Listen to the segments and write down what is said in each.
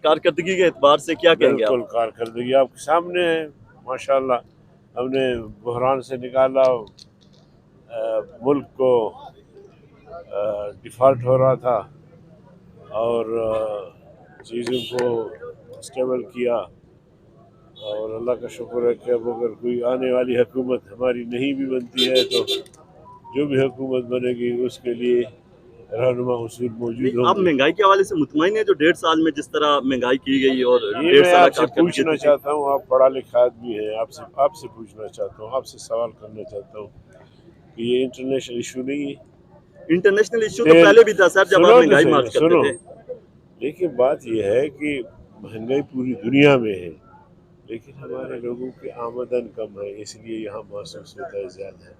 कारकर्दगी के एतबार से क्या कहेंगे बिल्कुल आप? कारकर्दगी आपके सामने है माशाल्लाह। हमने बहरान से निकाला, मुल्क को डिफ़ॉल्ट हो रहा था और चीज़ों को स्टेबल किया। और अल्लाह का शुक्र है कि अब अगर कोई आने वाली हुकूमत हमारी नहीं भी बनती है तो जो भी हुकूमत बनेगी उसके लिए रहनुमा उसूल नहीं, मौजूद आप होंगे। महंगाई के हवाले से मुतमईन है जो 1.5 साल में जिस तरह महंगाई की गई और ये डेढ़ मैं साल आपसे कारकर्दगी पूछना थी? चाहता हूँ, आप पढ़ा लिखा आदमी है, आपसे आपसे पूछना चाहता हूँ, आपसे सवाल करना चाहता हूँ कि ये इंटरनेशनल इशू नहीं है? इंटरनेशनल इशू तो तेल, पहले भी था सर, जब आप सुनो तो महंगाई सही, मार्च करते सुनो। थे। देखिए बात यह है कि महंगाई पूरी दुनिया में है, लेकिन हमारे लोगों की आमदन कम है, इसलिए यहाँ महसूस होता है ज़्यादा।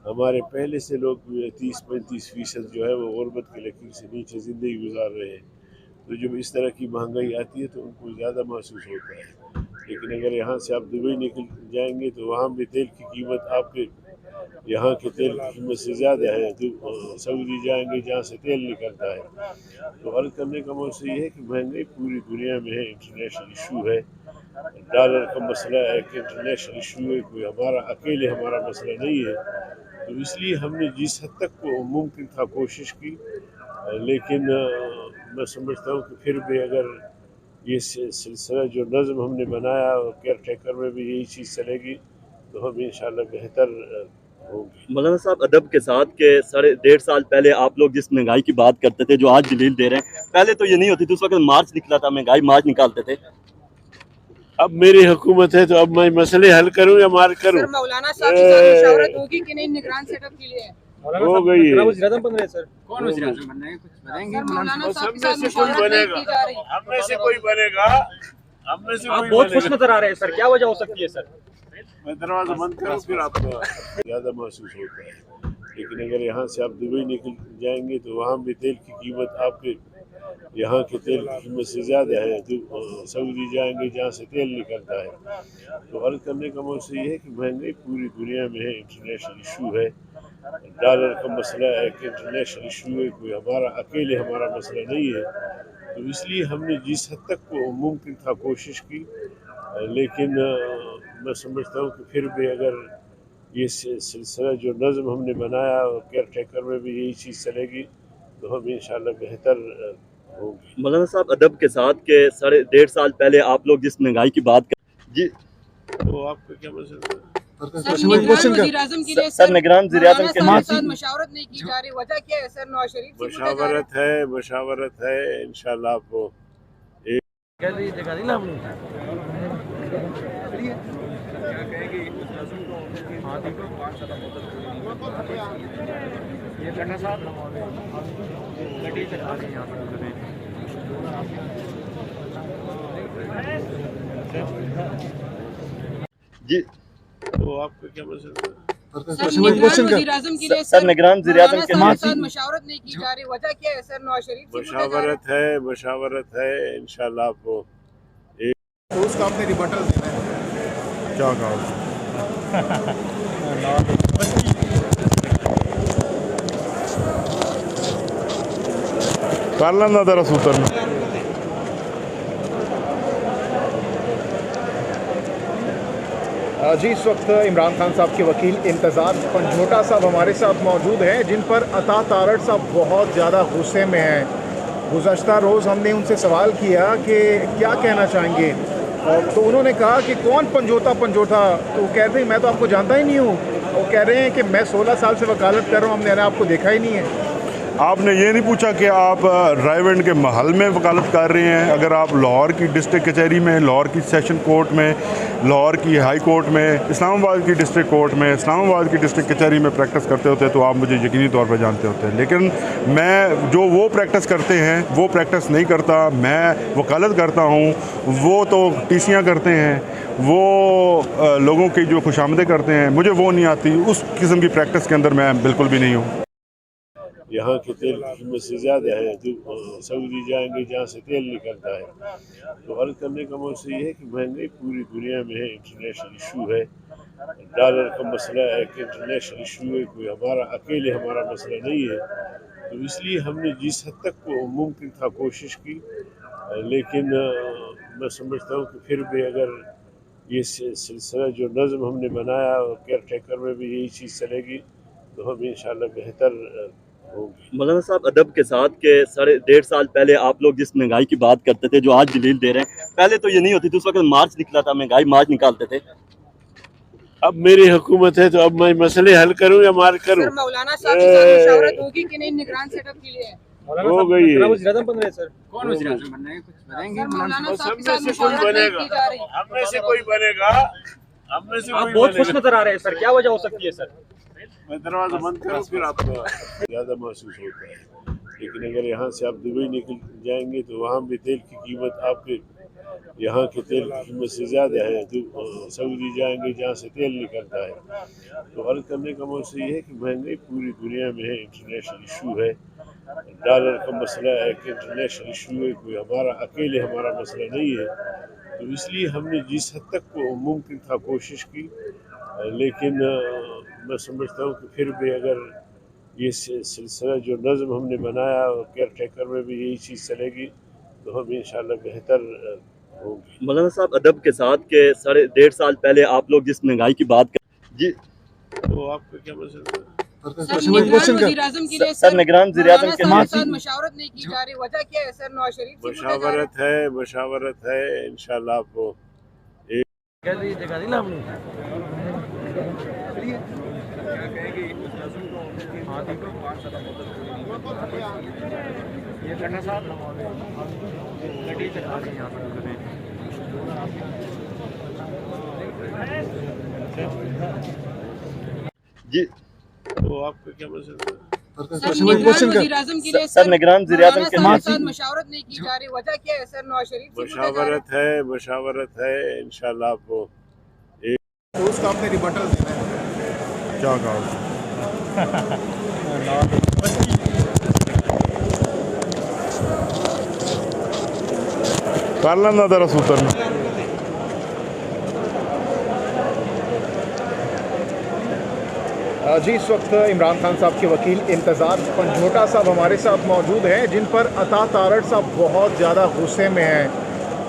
हमारे पहले से लोग 30-35% जो है वो गुर्बत की लकीर से नीचे ज़िंदगी गुजार रहे हैं। तो जब इस तरह की महंगाई आती है तो उनको ज़्यादा महसूस होता है। लेकिन अगर यहाँ से आप दुबई निकल जाएंगे तो वहाँ भी तेल की कीमत आपके यहाँ के तेल की कीमत से ज़्यादा है। तो सऊदी जाएंगे जहाँ से तेल निकलता है। तो हल करने का मकसद ये है कि महंगाई पूरी दुनिया में है, इंटरनेशनल इशू है। डॉलर का मसला एक इंटरनेशनल इशू है, कोई हमारा अकेले हमारा मसला नहीं है। तो इसलिए हमने जिस हद तक मुमकिन था कोशिश की, लेकिन मैं समझता हूँ कि फिर भी अगर ये सिलसिला जो नज़म हमने बनाया और केयर टेकर में भी यही चीज़ चलेगी तो हम इंशाल्लाह बेहतर होंगे। मौलाना साहब, अदब के साथ के 1.5 साल पहले आप लोग जिस महंगाई की बात करते थे, जो आज दलील दे रहे हैं, पहले तो ये नहीं होती थी। उस वक्त मार्च निकला था, महंगाई मार्च निकालते थे। अब मेरी हुकूमत है तो अब मैं मसले हल करूं या मार करूं? सर मौलाना साहब के साथ मुशावरत होगी कि नहीं निगरान सेटअप के लिए? हो गई है। वज़ीर-ए-आज़म बन रहे सर? कौन वज़ीर-ए-आज़म बन रहे हैं, कुछ बताएंगे? मौलाना साहब के साथ से कोई मुशावरत नहीं बनेगा, की जा रही। हम में से कोई बनेगा, हम में से आप कोई बहुत खुश बनेगा। नजर आ रहे हैं सर, क्या वजह हो सकती है सर? मैं दरवाजा बंद करूं फिर आपको ज़्यादा महसूस होता है। लेकिन अगर यहाँ से आप दुबई निकल जाएंगे तो वहाँ भी तेल की कीमत आपके यहाँ के तेल की कीमत से ज़्यादा है। तो सऊदी जाएंगे जहाँ से तेल निकलता है। तो हल करने का मकसद ये है कि महंगाई पूरी दुनिया में है, इंटरनेशनल इशू है। डॉलर का मसला एक इंटरनेशनल इशू है, कोई हमारा अकेले हमारा मसला नहीं है। तो इसलिए हमने जिस हद तक मुमकिन था कोशिश की, लेकिन मैं समझता हूँ कि फिर भी अगर ये सिलसिला जो नज़म हमने बनाया और केयर टेकर में भी यही चीज़ चलेगी तो हम इंशाल्लाह बेहतर होंगे। मौलाना साहब, अदब के साथ के 1.5 साल पहले आप लोग जिस महंगाई की बात कर जी तो आपका क्या मसला है? सर, निगरान वज़ीर-ए-आज़म के साथ मशावरत नहीं की जा रही, वजह क्या है सर? नवाज शरीफ से पूछा जा रहा है। मशावरत है इंशाल्लाह आपको जी तो आपका क्या मसला है? वज़ीर-ए-आज़म के लिए सर, निगरान वज़ीर-ए-आज़म के साथ मशावरत नहीं की जा रही, वजह क्या है सर? नवाज शरीफ से पूछा जा रहा है। मशावरत है इंशाल्लाह आपको तो उसका आपने रिबटल देना है। क्या कहा? कर लेना तेरा सूत्र में। जी इस वक्त इमरान खान साहब के वकील इंतज़ार पंजोटा साहब हमारे साथ मौजूद हैं, जिन पर अता तारड़ साहब बहुत ज़्यादा गुस्से में हैं। गुज़श्ता रोज़ हमने उनसे सवाल किया कि क्या कहना चाहेंगे, तो उन्होंने कहा कि कौन पंजोटा तो वो कह रहे हैं मैं तो आपको जानता ही नहीं हूँ। वो कह रहे हैं कि मैं 16 साल से वकालत कर रहा हूँ, हमने आपको देखा ही नहीं है। आपने ये नहीं पूछा कि आप रायवंड के महल में वकालत कर रहे हैं? अगर आप लाहौर की डिस्ट्रिक्ट कचहरी में, लाहौर की सेशन कोर्ट में, लाहौर की हाई कोर्ट में, इस्लामाबाद की डिस्ट्रिक्ट कोर्ट में, इस्लामाबाद की डिस्ट्रिक्ट कचहरी में प्रैक्टिस करते होते तो आप मुझे यकीनी तौर पर जानते होते हैं। लेकिन मैं जो वो प्रैक्टिस करते हैं वो प्रैक्टिस नहीं करता। मैं वकालत करता हूँ, वो तो टीसियाँ करते हैं, वो लोगों की जो खुशामदें करते हैं, मुझे वो नहीं आती। उस किस्म की प्रैक्टिस के अंदर मैं बिल्कुल भी नहीं हूँ। यहाँ के तेल की कीमत से ज़्यादा है। तो सऊदी जाएंगे जहाँ से तेल निकलता है। तो हल करने का मकसद ये है कि महंगाई पूरी दुनिया में है, इंटरनेशनल इशू है। डॉलर का मसला एक इंटरनेशनल इशू है, कोई हमारा अकेले हमारा मसला नहीं है। तो इसलिए हमने जिस हद तक मुमकिन था कोशिश की, लेकिन मैं समझता हूँ कि फिर भी अगर ये सिलसिला जो नज़म हमने बनाया और केयर टेकर में भी यही चीज़ चलेगी तो हम इंशाल्लाह बेहतर होंगे। मौलाना साहब अदब के साथ के 1.5 साल पहले आप लोग जिस महंगाई की बात करते थे जो आज जलील दे रहे हैं, पहले तो ये नहीं होती थी, उस वक्त मार्च निकला था, महंगाई मार्च निकालते थे। अब मेरी हुकूमत है तो अब मैं मसले हल करूं या मार करूं? सर मौलाना साहब के साथ मुशावरत होगी कि नहीं निगरान सेटअप के लिए? हो गई है। कौन वज़ीर आज़म बनना है, कुछ बताएंगे? मौलाना साहब के साथ मुशावरत नहीं की जा रही। हम में से कोई बनेगा, हम में से कोई बहुत खुश नजर आ रहे हैं सर, क्या वजह हो सकती है सर? मैं दरवाजा बंद करूं फिर आपको ज़्यादा महसूस होता है। लेकिन अगर यहाँ से आप दुबई निकल जाएंगे तो वहाँ भी तेल की कीमत आपके यहाँ के तेल की कीमत से ज़्यादा है। सऊदी जाएंगे जहाँ से तेल निकलता है। तो हल करने का मकसद ये है कि महंगाई पूरी दुनिया में है, इंटरनेशनल इशू है। डॉलर का मसला एक इंटरनेशनल इशू है, कोई हमारा अकेले हमारा मसला नहीं है। तो इसलिए हमने जिस हद तक को मुमकिन था कोशिश की, लेकिन मैं समझता हूँ कि फिर भी अगर ये सिलसिला जो नज़म हमने बनाया और केयर टेकर में भी यही चीज़ चलेगी तो हम इंशाल्लाह बेहतर होंगे। मौलाना साहब अदब के साथ के 1.5 साल पहले आप लोग जिस महंगाई की बात कर जी तो आपका क्या मसला है? सर निगरान वज़ीर-ए-आज़म के साथ मुशावरत नहीं की जा रही, वजह क्या है सर? नवाज शरीफ से मशावरत है इंशाल्लाह आपको जी तो आपका क्या मसला है? वज़ीर आज़म के लिए सर निगरान वज़ीर-ए-आज़म के साथ मुशावरत नहीं की जा रही, वजह क्या है सर? नवाज शरीफ से मशावरत है इंशाल्लाह आपको तो उसका आपने रिबटल देना है। क्या कहा? कर लेना तेरा सूत्र जी इस वक्त इमरान खान साहब के वकील इंतज़ार पंजोटा साहब हमारे साथ मौजूद हैं, जिन पर अता तारड़ साहब बहुत ज़्यादा गुस्से में हैं।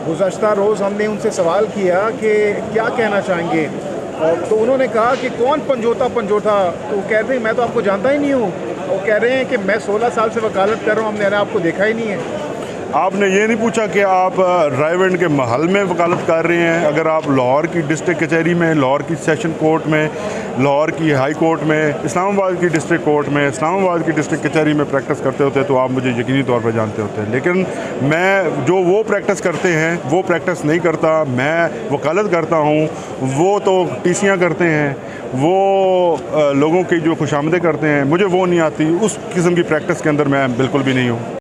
गुज़श्ता रोज़ हमने उनसे सवाल किया कि क्या कहना चाहेंगे, और तो उन्होंने कहा कि कौन पंजोटा, तो वो कह रहे हैं मैं तो आपको जानता ही नहीं हूँ। वो कह रहे हैं कि मैं 16 साल से वकालत कर रहा हूँ, हमने आपको देखा ही नहीं है। आपने ये नहीं पूछा कि आप रायवेंड के महल में वकालत कर रहे हैं? अगर आप लाहौर की डिस्ट्रिक्ट कचहरी में, लाहौर की सेशन कोर्ट में, लाहौर की हाई कोर्ट में, इस्लामाबाद की डिस्ट्रिक्ट कोर्ट में, इस्लामाबाद की डिस्ट्रिक्ट कचहरी में प्रैक्टिस करते होते तो आप मुझे यकीनी तौर पर जानते होते हैं। लेकिन मैं जो वो प्रैक्टिस करते हैं वो प्रैक्टिस नहीं करता। मैं वकालत करता हूँ, वो तो टीसियाँ करते हैं, वो लोगों की जो खुशामदें करते हैं, मुझे वो नहीं आती। उस किस्म की प्रैक्टिस के अंदर मैं बिल्कुल भी नहीं हूँ।